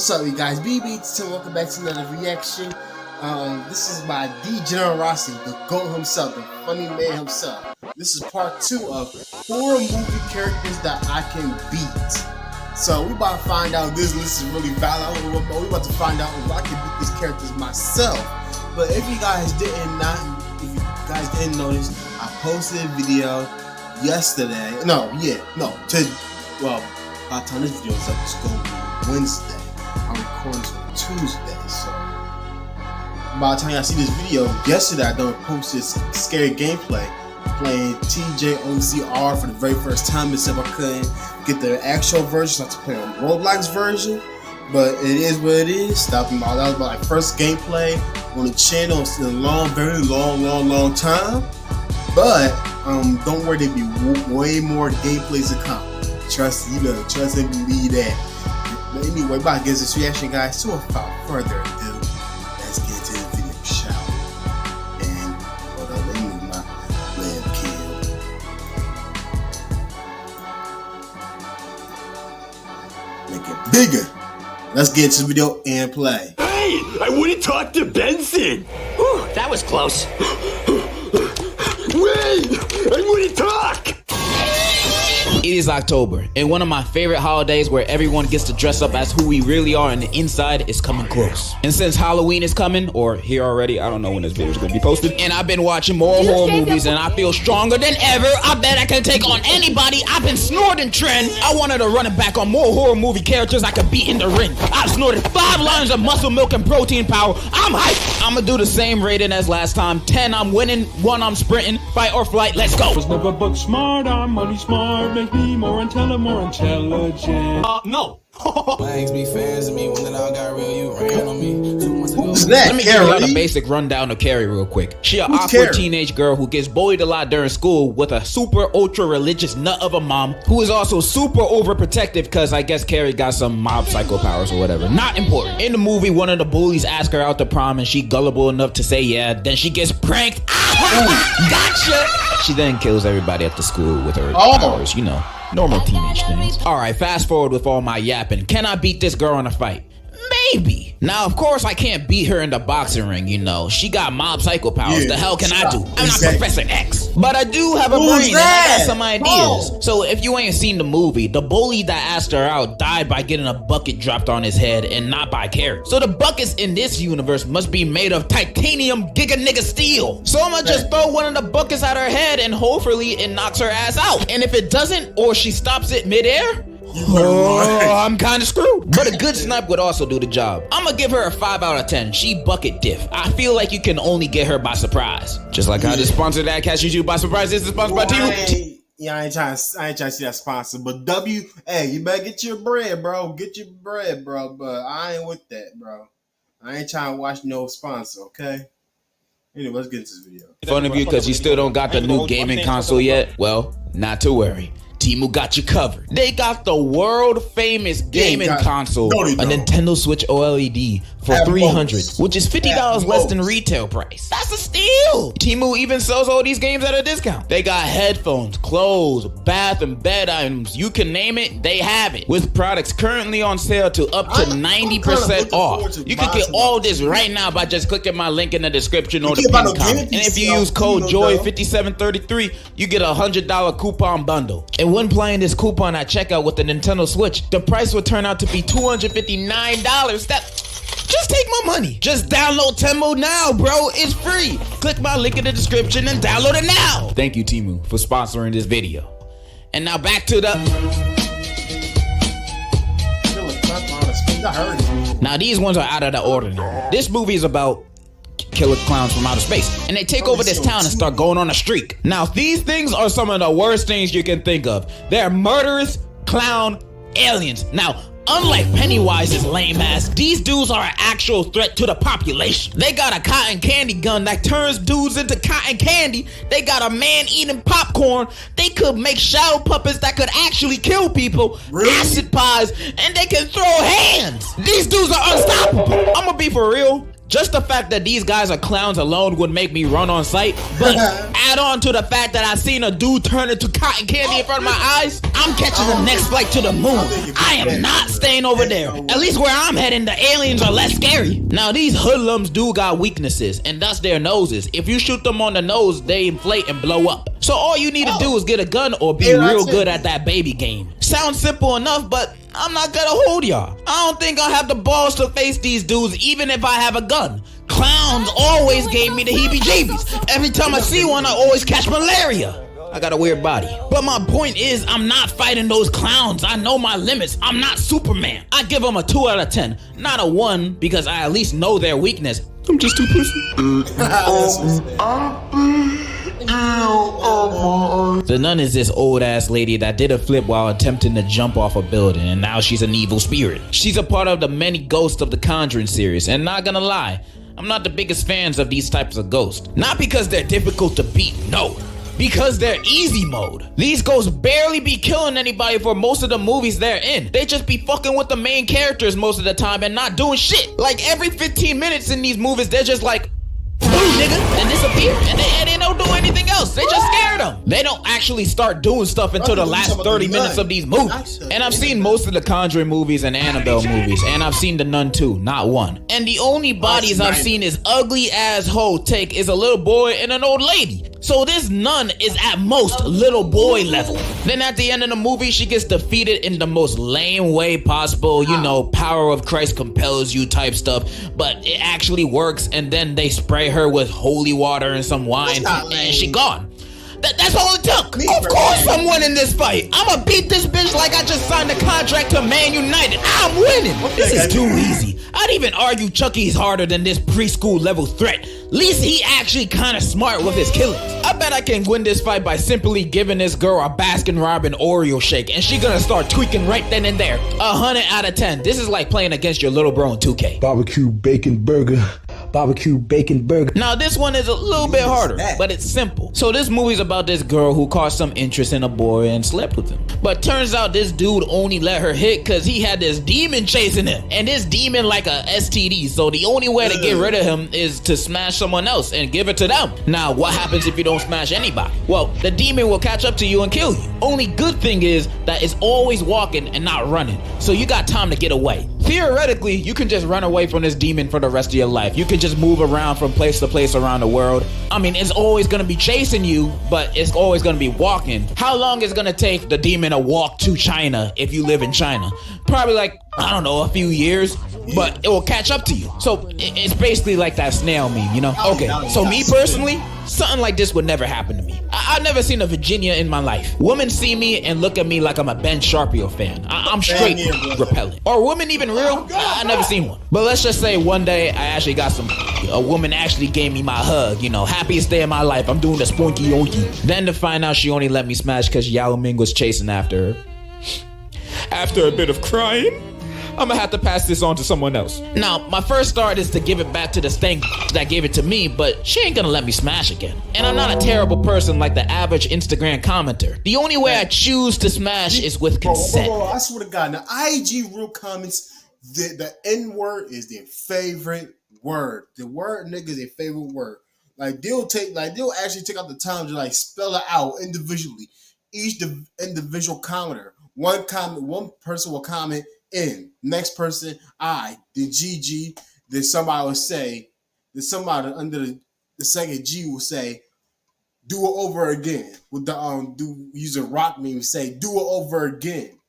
What's up, you guys? BB10, welcome back to another reaction. This is by D-Generosity, the GOAT himself, the funny man himself. This is part 2 of horror movie characters that I can beat. So we about to find out this list is really valid. We about to find out if I can beat these characters myself. But if you guys didn't notice, I posted a video yesterday. By the time this video is up, it's going to be Wednesday. I'm recording this on Tuesday, so by the time y'all see this video, yesterday I done posted scary gameplay playing TJOZR for the very first time, except I couldn't get the actual version, so I had to play on Roblox version. But it is what it is. That was my first gameplay on the channel. It's been a very long time. But don't worry, there'll be way more gameplays to come. Trust and believe that. But anyway, about to get this reaction, guys. So without further ado, let's get into the video, shall we? And hold on, let me move my webcam. Make it bigger. Let's get into the video and play. Hey, I want to talk to Benson. Whew, that was close. Wait, I want to talk. It is October, and one of my favorite holidays where everyone gets to dress up as who we really are and the inside is coming close. And since Halloween is coming, or here already, I don't know when this video is going to be posted, and I've been watching more horror movies and I feel stronger than ever. I bet I can take on anybody. I've been snorting trend. I wanted to run it back on more horror movie characters I could beat in the ring. I've snorted 5 lines of muscle milk and protein power. I'm hyped. I'm going to do the same rating as last time. 10, I'm winning. 1, I'm sprinting. Fight or flight, let's go. Was never book smart, I'm money smart, make me more intelligent. No. Bangs be fans of me when it all got real. You ran on me 2 months ago. Who's that? Let me give you a basic rundown of Carrie real quick. She an awkward teenage girl who gets bullied a lot during school with a super ultra religious nut of a mom who is also super overprotective because I guess Carrie got some mob psycho powers or whatever. Not important. In the movie, one of the bullies asks her out to prom and she gullible enough to say yeah. Then she gets pranked. Gotcha. She then kills everybody at the school with her powers, you know. Normal teenage things. Alright, fast forward with all my yapping. Can I beat this girl in a fight? Maybe. Now, of course, I can't beat her in the boxing ring, you know. She got mob psycho powers. The hell can I do? I'm not Professor X. But I do have a brain and I got some ideas. So if you ain't seen the movie, the bully that asked her out died by getting a bucket dropped on his head and not by Carrie. So the buckets in this universe must be made of titanium giga nigga steel. So I'm gonna just throw one of the buckets at her head and hopefully it knocks her ass out. And if it doesn't, or she stops it midair, I'm kinda screwed. But a good snipe would also do the job. I'm gonna give her a 5 out of 10. She bucket diff. I feel like you can only get her by surprise. Just like how the sponsor that catches you by surprise is sponsored by T. Yeah, I ain't trying to see that sponsor. But hey, you better get your bread, bro. Get your bread, bro. But I ain't with that, bro. I ain't trying to watch no sponsor, okay? Anyway, let's get into this video. Fun of you because you still don't got the new gaming console yet? Well, not to worry. Temu got you covered. They got the world famous gaming console, a Nintendo Switch OLED for $300, which is $50 less than retail price. That's a steal. Temu even sells all these games at a discount. They got headphones, clothes, bath and bed items. You can name it, they have it. With products currently on sale to up to 90% off. You can get all this right now by just clicking my link in the description or the pinned comment. And if you use code JOY5733, you get a $100 coupon bundle. And when playing this coupon at checkout with the Nintendo Switch, the price would turn out to be $259. Just take my money. Just download Temu now, bro. It's free. Click my link in the description and download it now. Thank you, Temu, for sponsoring this video. And now back to the... Now these ones are out of the ordinary. This movie is about killer clowns from outer space, and they take over this town and start going on a streak. Now these things are some of the worst things you can think of. They're murderous clown aliens. Now unlike Pennywise's lame ass, these dudes are an actual threat to the population. They got a cotton candy gun that turns dudes into cotton candy. They got a man eating popcorn. They could make shadow puppets that could actually kill people, acid pies, and they can throw hands. These dudes are unstoppable. I'ma be for real. Just the fact that these guys are clowns alone would make me run on sight. But add on to the fact that I seen a dude turn into cotton candy in front of my eyes, I'm catching the next flight to the moon. I am not staying over there. At least where I'm heading, the aliens are less scary. Now these hoodlums do got weaknesses, and that's their noses. If you shoot them on the nose, they inflate and blow up. So all you need to do is get a gun or be real good at that baby game. Sounds simple enough, but I'm not gonna hold y'all. I don't think I'll have the balls to face these dudes even if I have a gun. Clowns always gave me the heebie-jeebies. Every time I see one, I always catch malaria. I got a weird body. But my point is, I'm not fighting those clowns. I know my limits. I'm not Superman. I give them a 2 out of 10. Not a 1, because I at least know their weakness. I'm just too pussy. The nun is this old ass lady that did a flip while attempting to jump off a building, and now she's an evil spirit. She's a part of the many ghosts of the Conjuring series, and not gonna lie, I'm not the biggest fans of these types of ghosts. Not because they're difficult to beat, no. Because they're easy mode. These ghosts barely be killing anybody for most of the movies they're in. They just be fucking with the main characters most of the time and not doing shit. Like every 15 minutes in these movies, they're just like, "Ooh, nigga," and disappear, and they don't do anything else. They just scare them. They don't actually start doing stuff until the last 30 minutes of these movies. And I've seen most of the Conjuring movies and Annabelle movies, and I've seen The Nun too, not one. And the only bodies I've seen is ugly ass hoe take is a little boy and an old lady. So this nun is at most little boy level. Then at the end of the movie, she gets defeated in the most lame way possible. You know, power of Christ compels you type stuff. But it actually works, and then they spray her with holy water and some wine, and she gone. That's all it took. Of course I'm winning this fight. I'ma beat this bitch like I just signed a contract to Man United. I'm winning. This is too easy. I'd even argue Chucky's harder than this preschool level threat. At least he actually kinda smart with his killings. I bet I can win this fight by simply giving this girl a Baskin Robbins Oreo shake, and she gonna start tweaking right then and there. 100 out of 10. This is like playing against your little bro in 2K. Barbecue bacon burger. Barbecue bacon burger. Now this one is a little bit harder, but it's simple. So this movie's about this girl who caught some interest in a boy and slept with him. But turns out this dude only let her hit because he had this demon chasing him. And this demon like a STD. So the only way to get rid of him is to smash someone else and give it to them. Now what happens if you don't smash anybody? Well, the demon will catch up to you and kill you. Only good thing is that it's always walking and not running. So you got time to get away. Theoretically, you can just run away from this demon for the rest of your life. You can just move around from place to place around the world. I mean, it's always gonna be chasing you, but it's always gonna be walking. How long is it gonna take the demon to walk to China if you live in China? Probably like, I don't know, a few years, but it will catch up to you. So it's basically like that snail meme, you know? Okay, so me personally, something like this would never happen to me. I've never seen a Virginia in my life. Women see me and look at me like I'm a Ben Sharpio fan. I'm straight repellent. Or women even real? I never seen one. But let's just say one day I actually got a woman actually gave me my hug, you know, happiest day of my life. I'm doing the spoinky yonky. Then to find out she only let me smash because Yao Ming was chasing after her. After a bit of crying, I'm gonna have to pass this on to someone else. Now, my first thought is to give it back to the stank that gave it to me, but she ain't gonna let me smash again. And I'm not a terrible person like the average Instagram commenter. The only way I choose to smash is with consent. Bro, I swear to God, now IG real comments, the N word is their favorite word. The word nigga is their favorite word. Like they'll actually take out the time to like spell it out individually. Each individual commenter. One person will comment in. Next person, I. Then GG. Then somebody will say, then somebody under the second G will say, do it over again. With the use a rock meme, say, do it over again.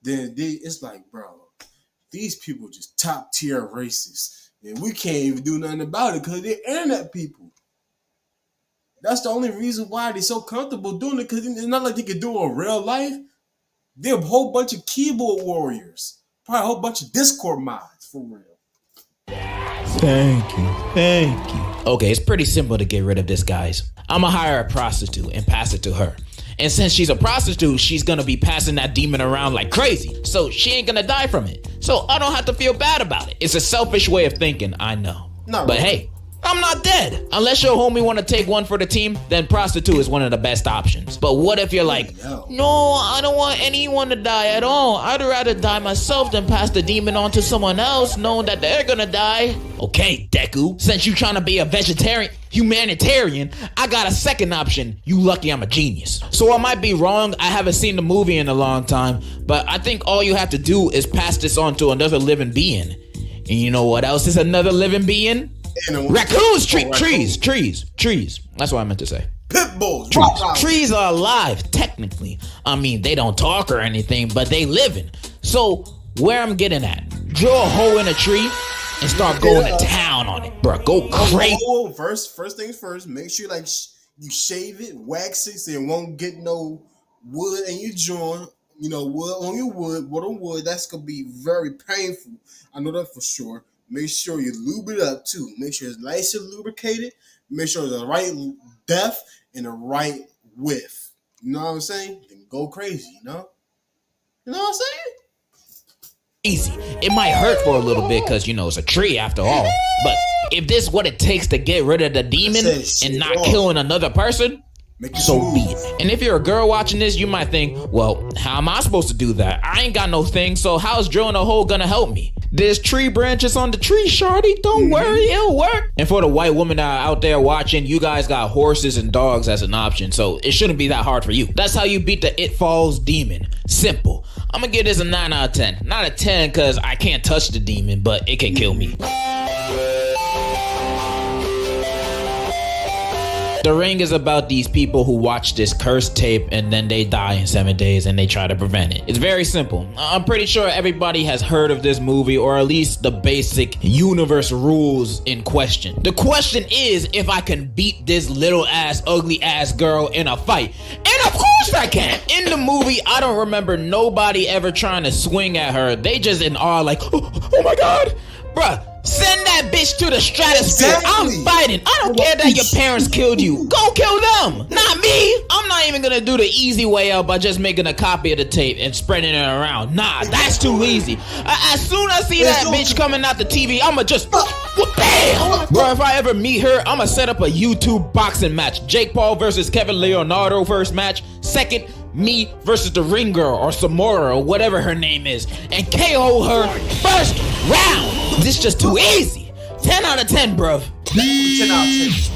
Then it's like, bro, these people just top tier racists. And we can't even do nothing about it because they're internet people. That's the only reason why they're so comfortable doing it, because it's not like they can do it in real life. They're a whole bunch of keyboard warriors. Probably a whole bunch of Discord mods, for real. Thank you. Okay, it's pretty simple to get rid of this, guys. I'ma hire a prostitute and pass it to her. And since she's a prostitute, she's gonna be passing that demon around like crazy. So she ain't gonna die from it. So I don't have to feel bad about it. It's a selfish way of thinking, I know. But hey, I'm not dead. Unless your homie want to take one for the team, then prostitute is one of the best options. But what if you're like, no, I don't want anyone to die at all. I'd rather die myself than pass the demon on to someone else knowing that they're gonna die. Okay, Deku, since you trying to be a humanitarian, I got a second option. You lucky I'm a genius. So I might be wrong. I haven't seen the movie in a long time, but I think all you have to do is pass this on to another living being. And you know what else is another living being? Raccoons, trees. That's what I meant to say. Pit bulls. Trees are alive, technically. I mean, they don't talk or anything, but they living. So, where I'm getting at, draw a hole in a tree and start going to town on it. Bro, go crazy. First things first, make sure like you shave it, wax it, so it won't get no wood in your joint. You know, wood on wood. That's going to be very painful. I know that for sure. Make sure you lube it up too. Make sure it's nice and lubricated. Make sure it's the right depth and the right width. You know what I'm saying? Then go crazy, you know? You know what I'm saying? Easy. It might hurt for a little bit because, you know, it's a tree after all. But if this is what it takes to get rid of the demon and not killing another person, so be it. And if you're a girl watching this, you might think, well, how am I supposed to do that? I ain't got no thing, so how's drilling a hole gonna help me? There's tree branches on the tree, shawty. Don't worry, it'll work. And for the white women that are out there watching, you guys got horses and dogs as an option, so it shouldn't be that hard for you. That's how you beat the It Falls demon. Simple. I'm gonna give this a 9 out of 10. Not a 10 because I can't touch the demon, but it can kill me. The Ring is about these people who watch this cursed tape and then they die in 7 days and they try to prevent it. It's very simple. I'm pretty sure everybody has heard of this movie, or at least the basic universe rules in question. The question is if I can beat this little ass, ugly ass girl in a fight. And of course I can. In the movie, I don't remember nobody ever trying to swing at her. They just in awe like, oh my God, bruh. Send that bitch to the stratosphere. Exactly. I'm fighting. I don't care that your parents killed you. Go kill them, not me. I'm not even gonna do the easy way out by just making a copy of the tape and spreading it around. Nah, that's too easy. As soon as I see that bitch coming out the TV, I'ma just bam. Bro, if I ever meet her, I'ma set up a YouTube boxing match. Jake Paul versus Kevin Leonardo first match. Second, me versus the Ring Girl or Samora or whatever her name is, and KO her first round. This just too easy. 10 out of 10, bruv. 10 out of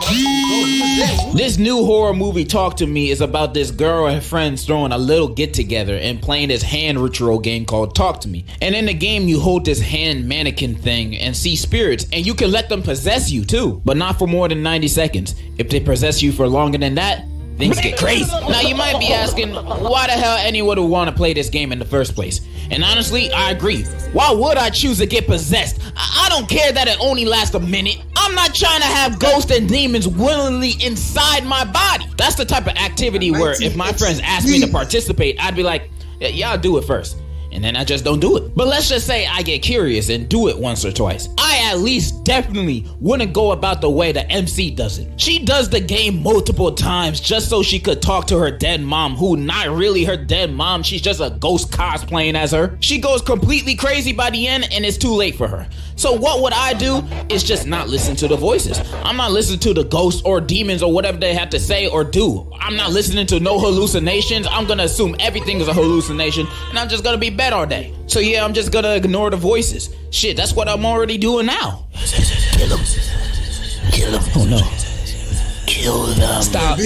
10. This new horror movie, Talk to Me, is about this girl and friends throwing a little get together and playing this hand ritual game called Talk to Me. And in the game, you hold this hand mannequin thing and see spirits, and you can let them possess you too, but not for more than 90 seconds. If they possess you for longer than that, things get crazy. Now you might be asking, why the hell anyone would want to play this game in the first place? And honestly, I agree. Why would I choose to get possessed? I don't care that it only lasts a minute. I'm not trying to have ghosts and demons willingly inside my body. That's the type of activity where if my friends ask me to participate, I'd be like, yeah, y'all do it first. And then I just don't do it. But let's just say I get curious and do it once or twice. I at least definitely wouldn't go about the way the MC does it. She does the game multiple times just so she could talk to her dead mom, who not really her dead mom, she's just a ghost cosplaying as her. She goes completely crazy by the end and it's too late for her. So what would I do is just not listen to the voices. I'm not listening to the ghosts or demons or whatever they have to say or do. I'm not listening to no hallucinations. I'm gonna assume everything is a hallucination and I'm just gonna be bed all day. So yeah, I'm just gonna ignore the voices. Shit, that's what I'm already doing now. Kill him. Kill him. Oh no. Kill them. Stop.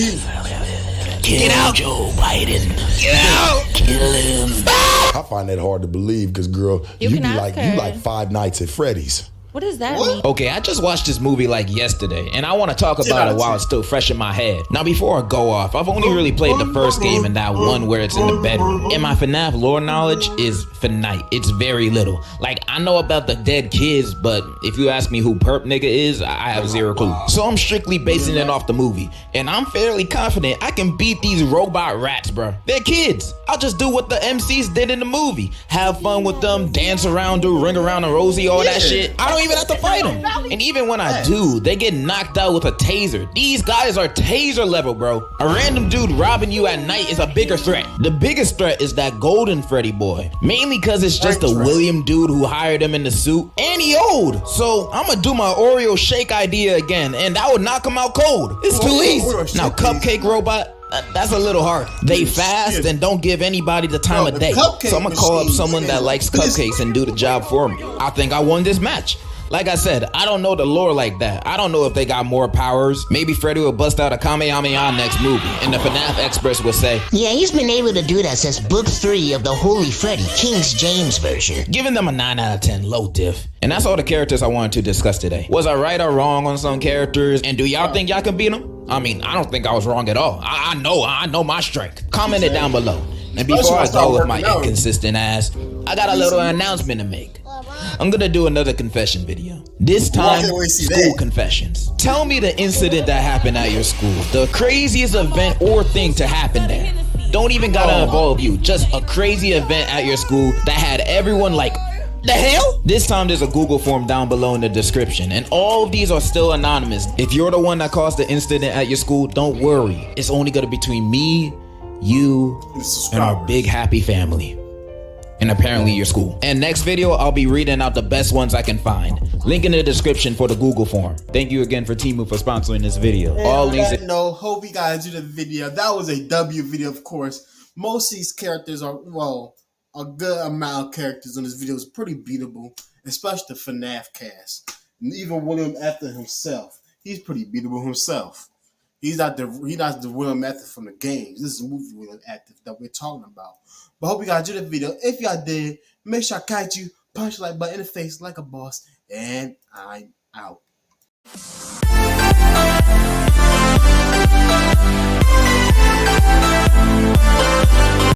Get out, Joe Biden. Get out. Kill him. I find that hard to believe because, girl, you be like Five Nights at Freddy's. What does that mean? Okay, I just watched this movie like yesterday, and I want to talk about it while it's still fresh in my head. Now, before I go off, I've only really played the first game and that one where it's in the bedroom. And my FNAF lore knowledge is finite. It's very little. Like, I know about the dead kids, but if you ask me who Perp Nigga is, I have zero clue. So I'm strictly basing it off the movie, and I'm fairly confident I can beat these robot rats, bro. They're kids. I'll just do what the MCs did in the movie. Have fun with them, dance around, do Ring Around the Rosie, all that shit. I don't even have to fight them. And even when I do, they get knocked out with a taser. These guys are taser level, bro. A random dude robbing you at night is a bigger threat. The biggest threat is that golden Freddy boy. Mainly because it's just a William dude who hired him in the suit. And he old. So I'm gonna do my Oreo shake idea again, and that would knock him out cold. It's too easy. Now, Cupcake Robot, that's a little hard. They fast and don't give anybody the time of day. So I'm gonna call up someone that likes cupcakes and do the job for me. I think I won this match. Like I said, I don't know the lore like that. I don't know if they got more powers. Maybe Freddy will bust out a Kamehameha next movie, and the FNAF experts will say, yeah, he's been able to do that since book 3 of the Holy Freddy, King James version. Giving them a 9 out of 10, low diff. And that's all the characters I wanted to discuss today. Was I right or wrong on some characters? And do y'all think y'all can beat them? I mean, I don't think I was wrong at all. I know my strength. Comment it down below. And before I go with my inconsistent ass, I got a little announcement to make. I'm gonna do another confession video. This time, school confessions. Tell me the incident that happened at your school. The craziest event or thing to happen there. Don't even gotta involve you. Just a crazy event at your school that had everyone like, the hell? This time there's a Google form down below in the description, and all of these are still anonymous. If you're the one that caused the incident at your school, don't worry. It's only gonna be between me, you, and our big happy family. And apparently your school. And next video, I'll be reading out the best ones I can find. Link in the description for the Google form. Thank you again for Temu for sponsoring this video. And all links. Hope you guys enjoyed the video. That was a W video, of course. Most of these characters are, well, a good amount of characters on this video is pretty beatable, especially the FNAF cast. And even William Afton himself, he's pretty beatable himself. He's not the William Afton from the games. This is a movie William Afton that we're talking about. But I hope you guys enjoyed the video. If y'all did, make sure I catch you, punch the like button in the face like a boss, and I'm out.